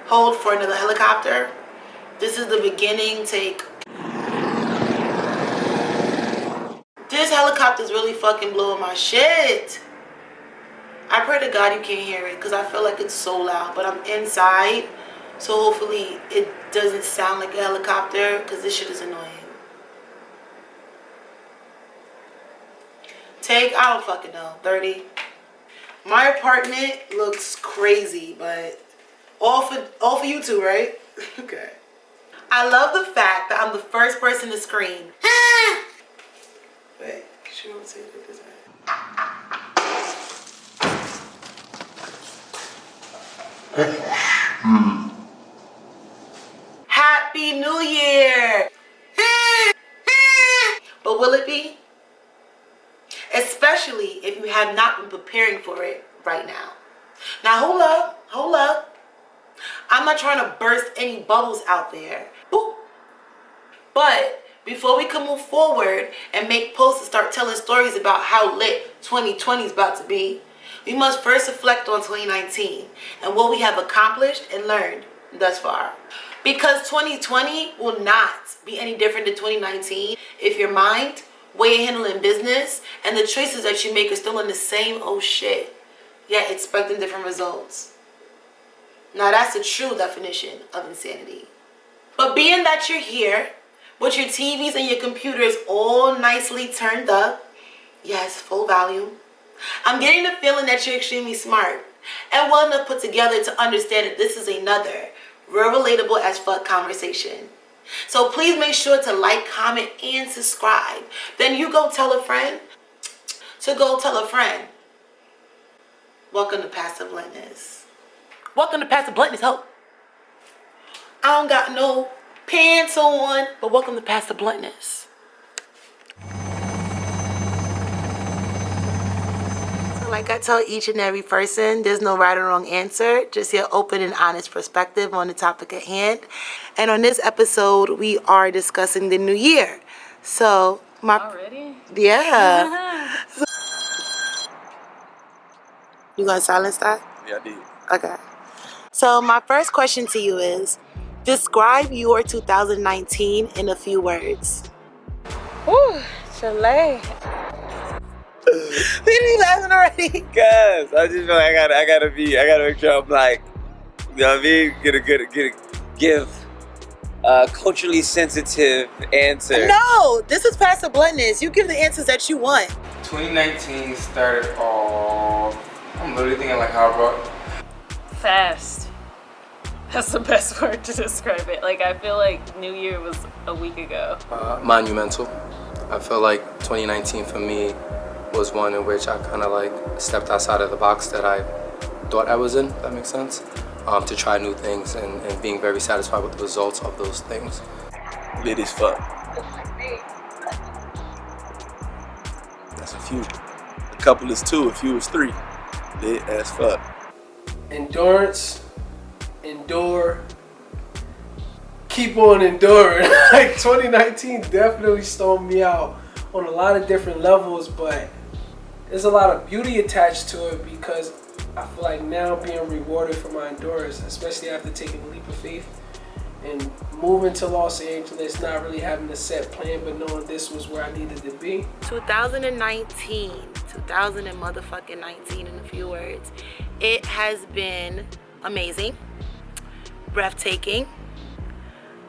hold for another helicopter. This is the beginning take. This helicopter is really fucking blowing my shit. I pray to God you can't hear it because I feel like it's so loud, but I'm inside, so hopefully it doesn't sound like a helicopter because this shit is annoying. Take, I don't fucking know, 30. My apartment looks crazy, but all for you two, right? Okay. I love the fact that I'm the first person to scream. Wait, she won't say it this way. Happy New Year! But will it be? Especially if you have not been preparing for it right now. Now hold up. I'm not trying to burst any bubbles out there. Boop. But before we can move forward and make posts and start telling stories about how lit 2020 is about to be, we must first reflect on 2019 and what we have accomplished and learned thus far. Because 2020 will not be any different than 2019 if your mind, way of handling business, and the choices that you make are still in the same old shit, yet expecting different results. Now that's the true definition of insanity. But being that you're here, with your TVs and your computers all nicely turned up, yes, full volume, I'm getting the feeling that you're extremely smart and well enough put together to understand that this is another real relatable as fuck conversation. So please make sure to like, comment, and subscribe. Then you go tell a friend to go tell a friend. Welcome to Pass The Bluntness. Welcome to Pass The Bluntness, ho. I don't got no pants on, but welcome to Pass The Bluntness. So like I tell each and every person, there's no right or wrong answer, just your open and honest perspective on the topic at hand. And on this episode, we are discussing the new year. So already? Yeah. You gonna silence that? Yeah, I did. Okay. So my first question to you is, describe your 2019 in a few words. Woo, Chile. We didn't laughing already. Guys, I just feel like I gotta make sure I'm like, you know what I mean? Give a culturally sensitive answer. No, this is Pass The Bluntness. You give the answers that you want. 2019 started off, I'm literally thinking like how about Fast. That's the best word to describe it. Like, I feel like New Year was a week ago. Monumental. I feel like 2019 for me was one in which I kind of like stepped outside of the box that I thought I was in, if that makes sense, to try new things and being very satisfied with the results of those things. Lit as fuck. That's a few. A couple is two, a few is three. Lit as fuck. Endurance, endure, keep on enduring. Like 2019 definitely stormed me out on a lot of different levels, but there's a lot of beauty attached to it because I feel like now I'm being rewarded for my endurance, especially after taking a leap of faith and moving to Los Angeles, not really having a set plan, but knowing this was where I needed to be. 2019 in a few words. It has been amazing, breathtaking,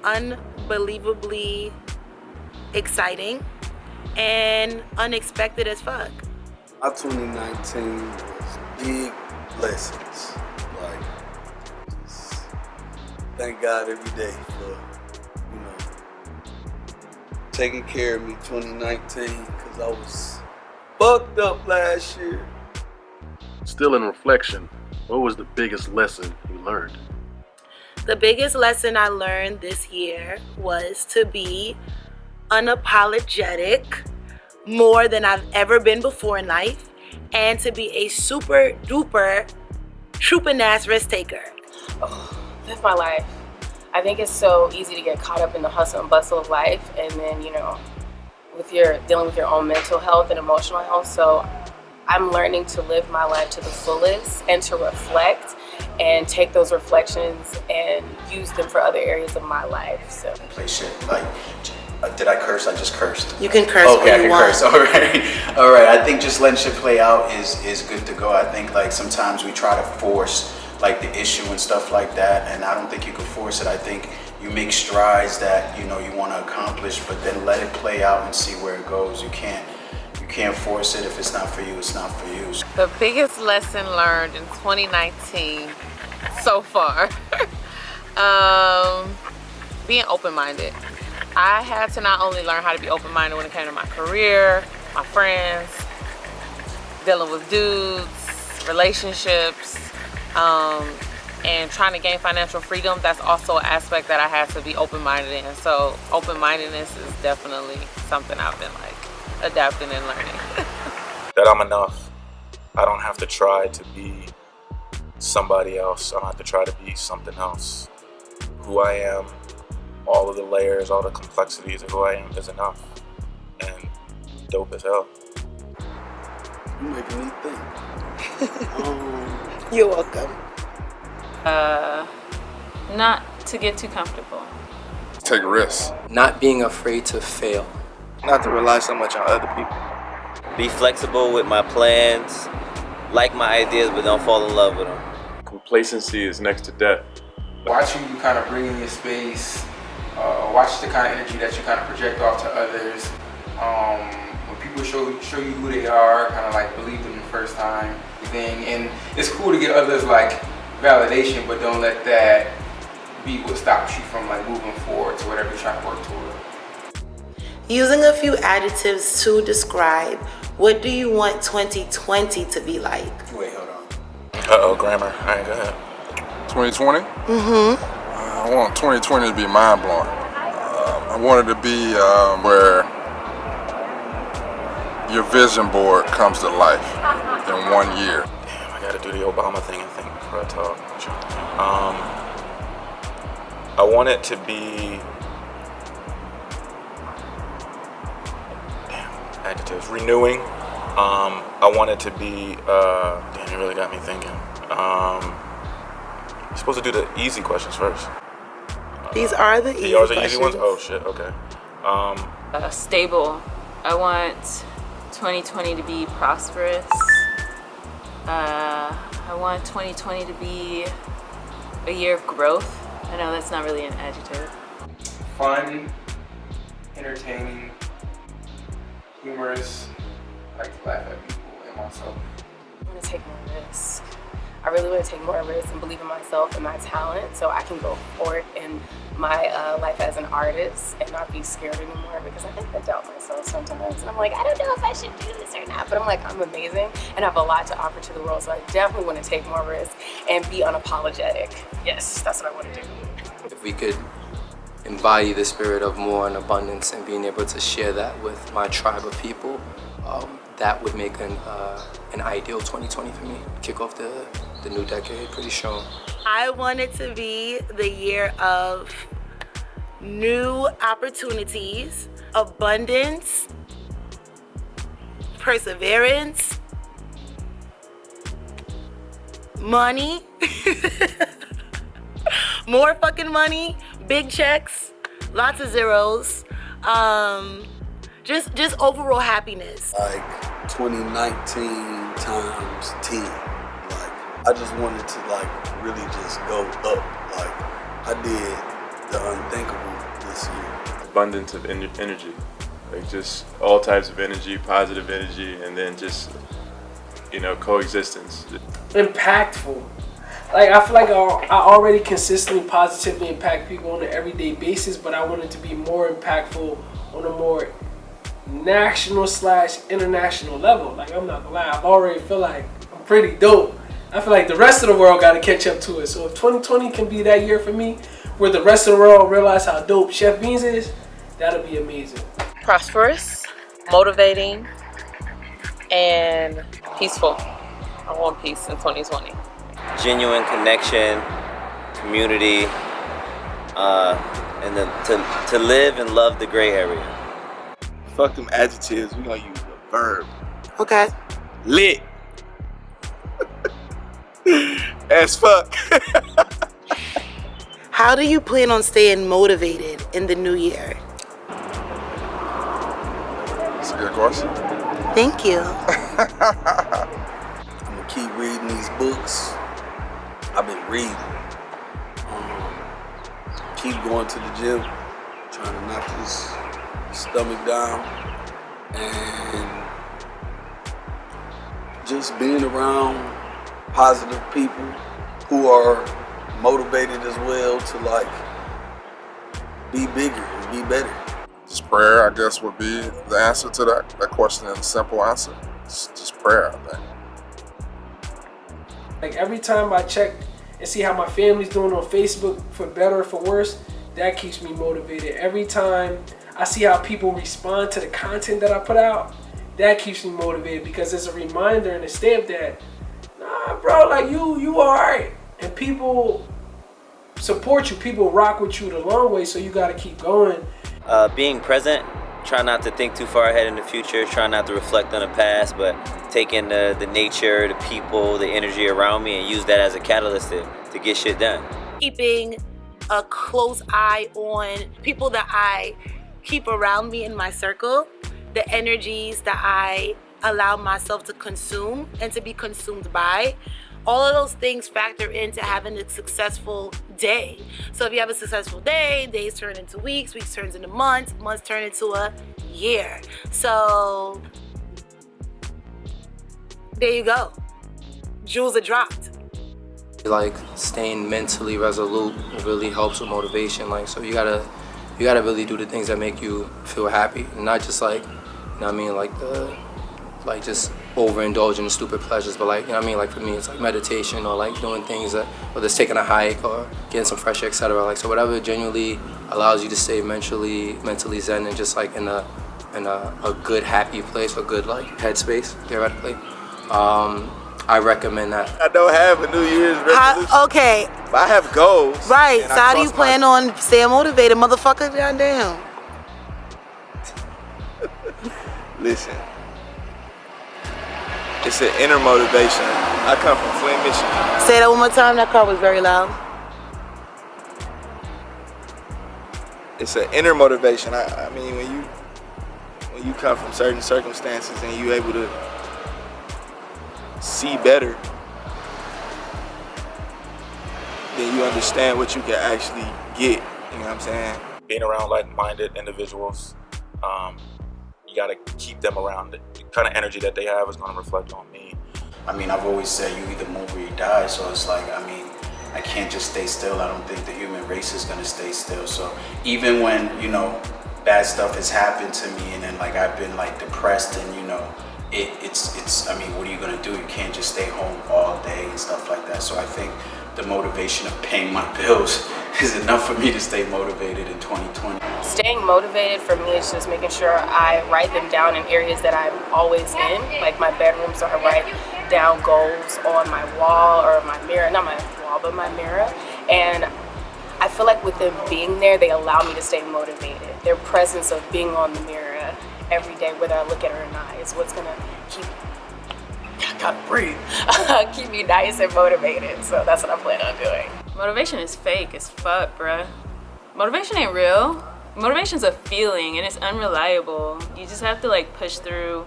unbelievably exciting, and unexpected as fuck. My 2019 was big blessings. Like, just thank God every day for, taking care of me 2019, because I was fucked up last year. Still in reflection, what was the biggest lesson you learned? The biggest lesson I learned this year was to be unapologetic more than I've ever been before in life, and to be a super duper trooping ass risk taker. Live my life. I think it's so easy to get caught up in the hustle and bustle of life, and then dealing with your own mental health and emotional health. So I'm learning to live my life to the fullest and to reflect and take those reflections and use them for other areas of my life. So Play shit. Like, did I curse? I just cursed. You can curse Okay, I when you can want. curse. All right. All right. I think just letting shit play out is good to go. I think like sometimes we try to force like the issue and stuff like that, and I don't think you can force it. I think you make strides that you want to accomplish, but then let it play out and see where it goes. You can't force it. If it's not for you, it's not for you. The biggest lesson learned in 2019 so far, being open-minded. I had to not only learn how to be open-minded when it came to my career, my friends, dealing with dudes, relationships, and trying to gain financial freedom. That's also an aspect that I had to be open-minded in. So open-mindedness is definitely something I've been like adapting and learning. That I'm enough. I don't have to try to be somebody else. I don't have to try to be something else. Who I am, all of the layers, all the complexities of who I am is enough. And dope as hell. You making me think. You're welcome. Not to get too comfortable. Take risks. Not being afraid to fail. Not to rely so much on other people. Be flexible with my plans, like my ideas, but don't fall in love with them. Complacency is next to death. Watch who you kind of bring in your space. Watch the kind of energy that you kind of project off to others. When people show you who they are, kind of like believe them the first time. And it's cool to get others like validation, but don't let that be what stops you from like moving forward to whatever you're trying to work toward. Using a few adjectives to describe, what do you want 2020 to be like? Wait, hold on. Uh-oh, grammar. All right, go ahead. 2020? I want 2020 to be mind-blowing. I want it to be where your vision board comes to life in 1 year. Damn, I gotta do the Obama thing, I think, before I talk. I want it to be... adjectives. Renewing. I want it to be, damn, you really got me thinking. You're supposed to do the easy questions first. These are the easy Yours are questions. easy ones? Oh shit, okay. Stable. I want 2020 to be prosperous. I want 2020 to be a year of growth. I know that's not really an adjective. Fun, entertaining, humorous. I like to laugh at people and myself. I want to take more risks. I really want to take more risks and believe in myself and my talent so I can go forward in my life as an artist and not be scared anymore, because I think I doubt myself sometimes. And I'm like, I don't know if I should do this or not, but I'm like, I'm amazing and I have a lot to offer to the world, so I definitely want to take more risks and be unapologetic. Yes, that's what I want to do. If we could embody the spirit of more and abundance and being able to share that with my tribe of people, that would make an ideal 2020 for me. Kick off the new decade pretty strong. I want it to be the year of new opportunities, abundance, perseverance, money, more fucking money, big checks, lots of zeros, just overall happiness. Like 2019 times 10. Like, I just wanted to like really just go up. Like, I did the unthinkable this year. Abundance of energy. Like just all types of energy, positive energy, and then just, coexistence. Impactful. Like, I feel like I already consistently positively impact people on an everyday basis, but I want it to be more impactful on a more national/international level. Like, I'm not gonna lie, I already feel like I'm pretty dope. I feel like the rest of the world gotta catch up to it. So if 2020 can be that year for me, where the rest of the world realize how dope Chef Beans is, that'll be amazing. Prosperous, motivating, and peaceful. I want peace in 2020. Genuine connection, community, and then to live and love the gray area. Fuck them adjectives, we gonna use a verb. Okay. Lit. As fuck. How do you plan on staying motivated in the new year? That's a good question. Thank you. I'm gonna keep reading these books. I've been reading. Keep going to the gym, trying to knock this stomach down, and just being around positive people who are motivated as well to like be bigger and be better. Just prayer, I guess, would be the answer to that question, and a simple answer. Just prayer, I think. Like every time I check and see how my family's doing on Facebook, for better or for worse, that keeps me motivated. Every time I see how people respond to the content that I put out, that keeps me motivated, because it's a reminder and a stamp that, nah, bro, like you all right. And people support you, people rock with you the long way, so you gotta keep going. Being present, try not to think too far ahead in the future, try not to reflect on the past, but take in the nature, the people, the energy around me, and use that as a catalyst to get shit done. Keeping a close eye on people that I keep around me in my circle, the energies that I allow myself to consume and to be consumed by. All of those things factor into having a successful day. So if you have a successful day, days turn into weeks, weeks turns into months, months turn into a year. So there you go. Jewels are dropped. Like staying mentally resolute really helps with motivation. Like, so you gotta really do the things that make you feel happy, and not just like, you know what I mean, like just overindulge in stupid pleasures, but like, you know what I mean, like for me it's like meditation, or like doing things that, whether it's taking a hike or getting some fresh air, etc. Like, so whatever genuinely allows you to stay mentally zen and just like in a good happy place, or good like headspace theoretically. I recommend that. I don't have a New Year's resolution. Okay. But I have goals. Right. and So I how do you cross plan on staying motivated, motherfucker? Goddamn. Listen. It's an inner motivation. I come from Flint, Michigan. Say that one more time. That car was very loud. It's an inner motivation. I mean, when you come from certain circumstances and you able to see better, then you understand what you can actually get. You know what I'm saying? Being around like-minded individuals, you gotta keep them around. The kind of energy that they have is gonna reflect on me. I mean, I've always said you either move or you die, so it's like, I mean, I can't just stay still. I don't think the human race is gonna stay still. So even when, you know, bad stuff has happened to me, and then like I've been like depressed, and you know, it's I mean, what are you gonna do? You can't just stay home all day and stuff like that. So I think the motivation of paying my bills is enough for me to stay motivated in 2020. Staying motivated for me is just making sure I write them down in areas that I'm always in, like my bedroom, so I write down goals on my wall or my mirror, not my wall, but my mirror. And I feel like with them being there, they allow me to stay motivated. Their presence of being on the mirror every day, whether I look at it or not, is what's gonna keep, I gotta breathe, keep me nice and motivated. So that's what I plan on doing. Motivation is fake as fuck, bruh. Motivation ain't real. Motivation's a feeling and it's unreliable. You just have to like push through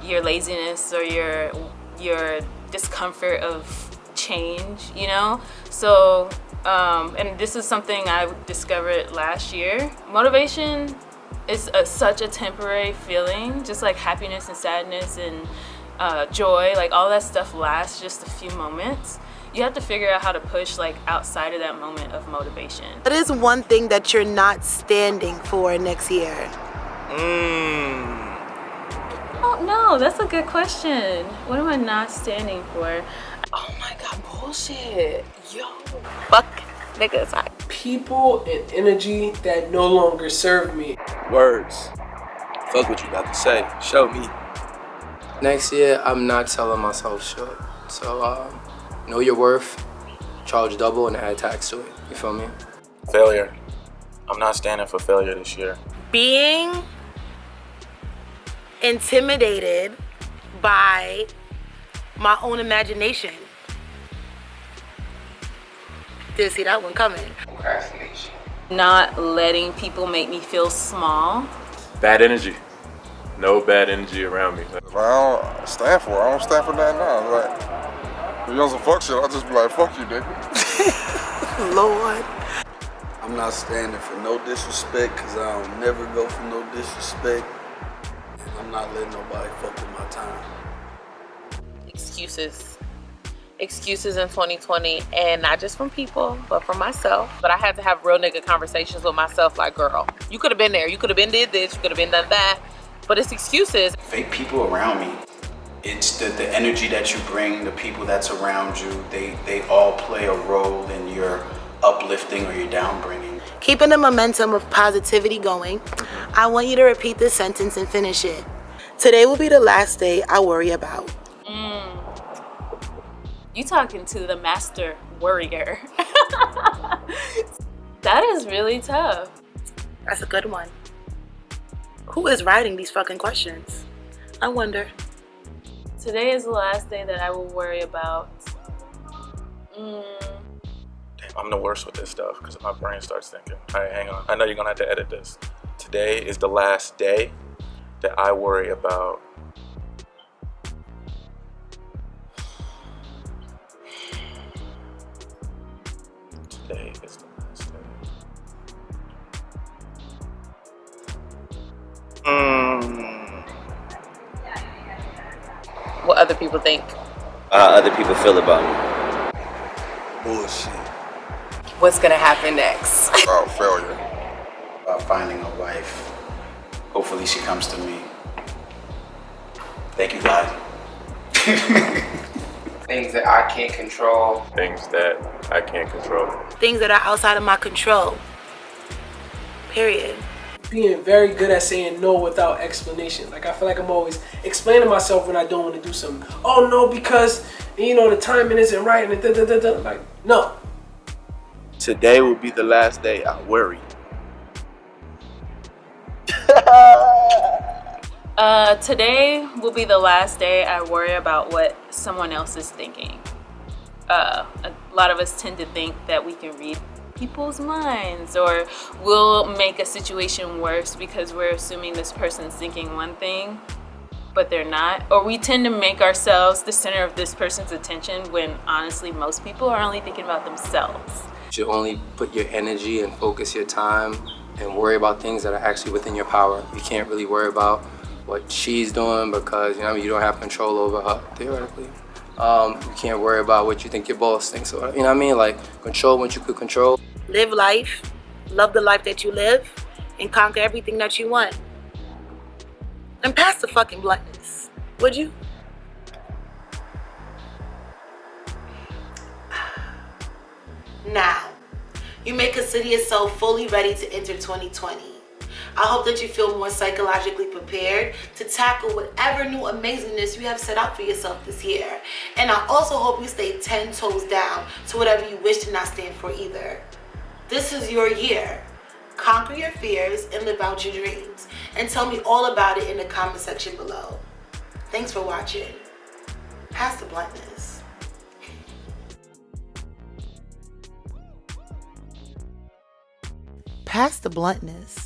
your laziness or your discomfort of change, you know? So, and this is something I discovered last year. Motivation is such a temporary feeling, just like happiness and sadness and joy, like all that stuff lasts just a few moments. You have to figure out how to push like outside of that moment of motivation. What is one thing that you're not standing for next year? Oh no, that's a good question. What am I not standing for? Oh my God, bullshit. Yo. Fuck niggas. People and energy that no longer serve me. Words. Fuck what you got to say. Show me. Next year, I'm not selling myself short. So, know your worth, charge double, and add tax to it. You feel me? Failure. I'm not standing for failure this year. Being intimidated by my own imagination. Didn't see that one coming. Procrastination. Not letting people make me feel small. Bad energy. No bad energy around me. If I don't stand for it, I don't stand for nothing now. Like, if you on some fuck shit, I'll just be like, fuck you, nigga. Lord. I'm not standing for no disrespect because I don't never go for no disrespect. And I'm not letting nobody fuck with my time. Excuses in 2020, and not just from people, but from myself. But I had to have real nigga conversations with myself like, girl, you could have been there. You could have been did this. You could have been done that. But it's excuses. Fake people around me. It's the energy that you bring, the people that's around you, they all play a role in your uplifting or your downbringing. Keeping the momentum of positivity going, I want you to repeat this sentence and finish it. Today will be the last day I worry about. You talking to the master worrier. That is really tough. That's a good one. Who is writing these fucking questions? I wonder. Today is the last day that I will worry about. Damn, I'm the worst with this stuff because my brain starts thinking. All right, hang on. I know you're gonna have to edit this. Today is the last day that I worry about. Today is the last day. What other people think. How other people feel about me. Bullshit. What's gonna happen next? About failure. About finding a wife. Hopefully she comes to me. Thank you, God. Things that I can't control. Things that I can't control. Things that are outside of my control. Period. Being very good at saying no without explanation. Like I feel like I'm always explaining myself when I don't want to do something. Oh no, because the timing isn't right and da. Like no. Today will be the last day I worry. Today will be the last day I worry about what someone else is thinking. A lot of us tend to think that we can read people's minds, or we'll make a situation worse because we're assuming this person's thinking one thing, but they're not. Or we tend to make ourselves the center of this person's attention when honestly most people are only thinking about themselves. You should only put your energy and focus your time and worry about things that are actually within your power. You can't really worry about what she's doing because you don't have control over her, theoretically. You can't worry about what you think your boss thinks. So, like control what you could control. Live life, love the life that you live, and conquer everything that you want. And pass the fucking bluntness, would you? Now, you may consider yourself fully ready to enter 2020. I hope that you feel more psychologically prepared to tackle whatever new amazingness you have set out for yourself this year. And I also hope you stay 10 toes down to whatever you wish to not stand for either. This is your year. Conquer your fears and live out your dreams. And tell me all about it in the comment section below. Thanks for watching. Pass the bluntness. Pass the bluntness.